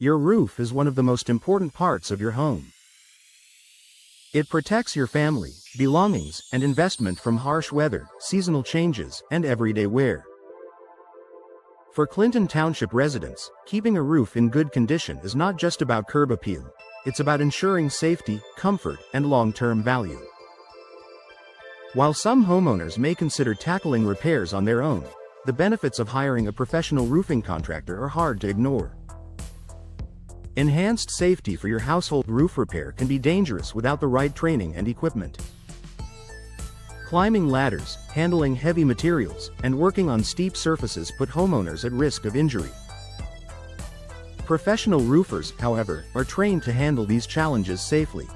Your roof is one of the most important parts of your home. It protects your family, belongings, and investment from harsh weather, seasonal changes, and everyday wear. For Clinton Township residents, keeping a roof in good condition is not just about curb appeal. It's about ensuring safety, comfort, and long-term value. While some homeowners may consider tackling repairs on their own, the benefits of hiring a professional roofing contractor are hard to ignore. Enhanced safety for your household roof repair can be dangerous without the right training and equipment. Climbing ladders, handling heavy materials, and working on steep surfaces put homeowners at risk of injury. Professional roofers, however, are trained to handle these challenges safely.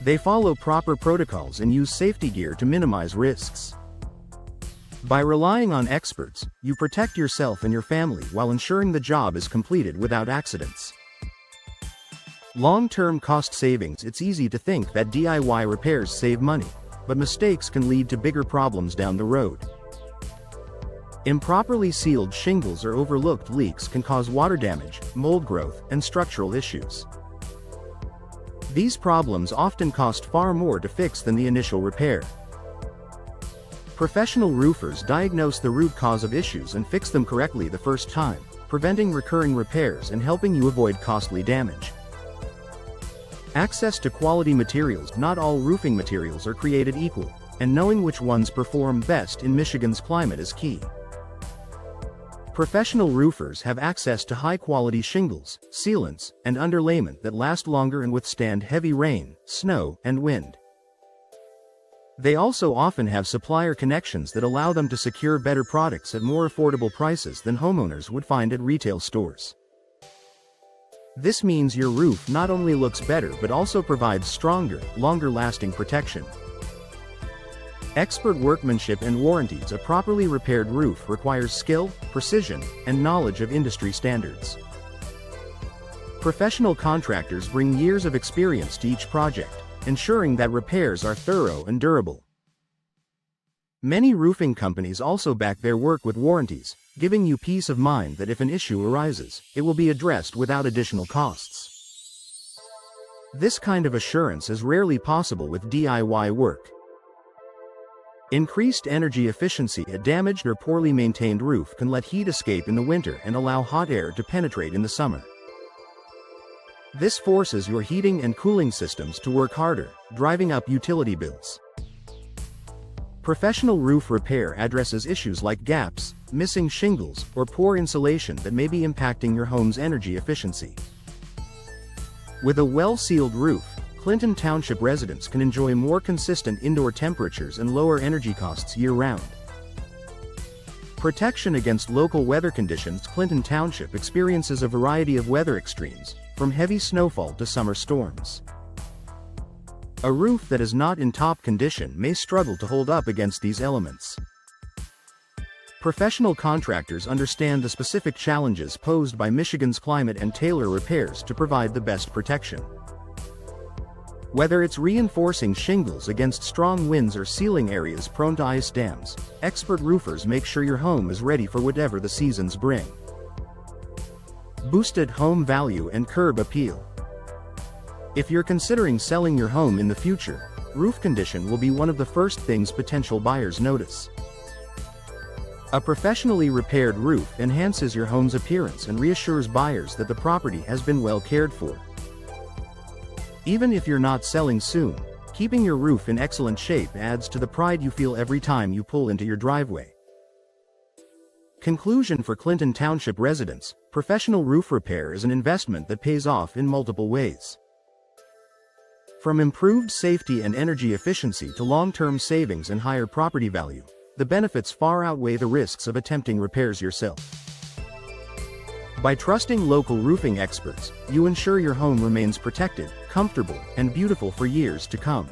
They follow proper protocols and use safety gear to minimize risks. By relying on experts, you protect yourself and your family while ensuring the job is completed without accidents. Long-term cost savings. It's easy to think that DIY repairs save money, but mistakes can lead to bigger problems down the road. Improperly sealed shingles or overlooked leaks can cause water damage, mold growth, and structural issues. These problems often cost far more to fix than the initial repair. Professional roofers diagnose the root cause of issues and fix them correctly the first time, preventing recurring repairs and helping you avoid costly damage. Access to quality materials. Not all roofing materials are created equal, and knowing which ones perform best in Michigan's climate is key. Professional roofers have access to high-quality shingles, sealants, and underlayment that last longer and withstand heavy rain, snow, and wind. They also often have supplier connections that allow them to secure better products at more affordable prices than homeowners would find at retail stores. This means your roof not only looks better but also provides stronger, longer-lasting protection. Expert workmanship and warranties. A properly repaired roof requires skill, precision, and knowledge of industry standards. Professional contractors bring years of experience to each project, ensuring that repairs are thorough and durable. Many roofing companies also back their work with warranties, giving you peace of mind that if an issue arises, it will be addressed without additional costs. This kind of assurance is rarely possible with DIY work. Increased energy efficiency. A damaged or poorly maintained roof can let heat escape in the winter and allow hot air to penetrate in the summer. This forces your heating and cooling systems to work harder, driving up utility bills. Professional roof repair addresses issues like gaps, missing shingles, or poor insulation that may be impacting your home's energy efficiency. With a well-sealed roof, Clinton Township residents can enjoy more consistent indoor temperatures and lower energy costs year-round. Protection against local weather conditions. Clinton Township experiences a variety of weather extremes, from heavy snowfall to summer storms. A roof that is not in top condition may struggle to hold up against these elements. Professional contractors understand the specific challenges posed by Michigan's climate and tailor repairs to provide the best protection. Whether it's reinforcing shingles against strong winds or sealing areas prone to ice dams, expert roofers make sure your home is ready for whatever the seasons bring. Boosted home value and curb appeal. If you're considering selling your home in the future, roof condition will be one of the first things potential buyers notice. A professionally repaired roof enhances your home's appearance and reassures buyers that the property has been well cared for. Even if you're not selling soon, keeping your roof in excellent shape adds to the pride you feel every time you pull into your driveway. Conclusion. For Clinton Township residents, professional roof repair is an investment that pays off in multiple ways. From improved safety and energy efficiency to long-term savings and higher property value, the benefits far outweigh the risks of attempting repairs yourself. By trusting local roofing experts, you ensure your home remains protected, comfortable, and beautiful for years to come.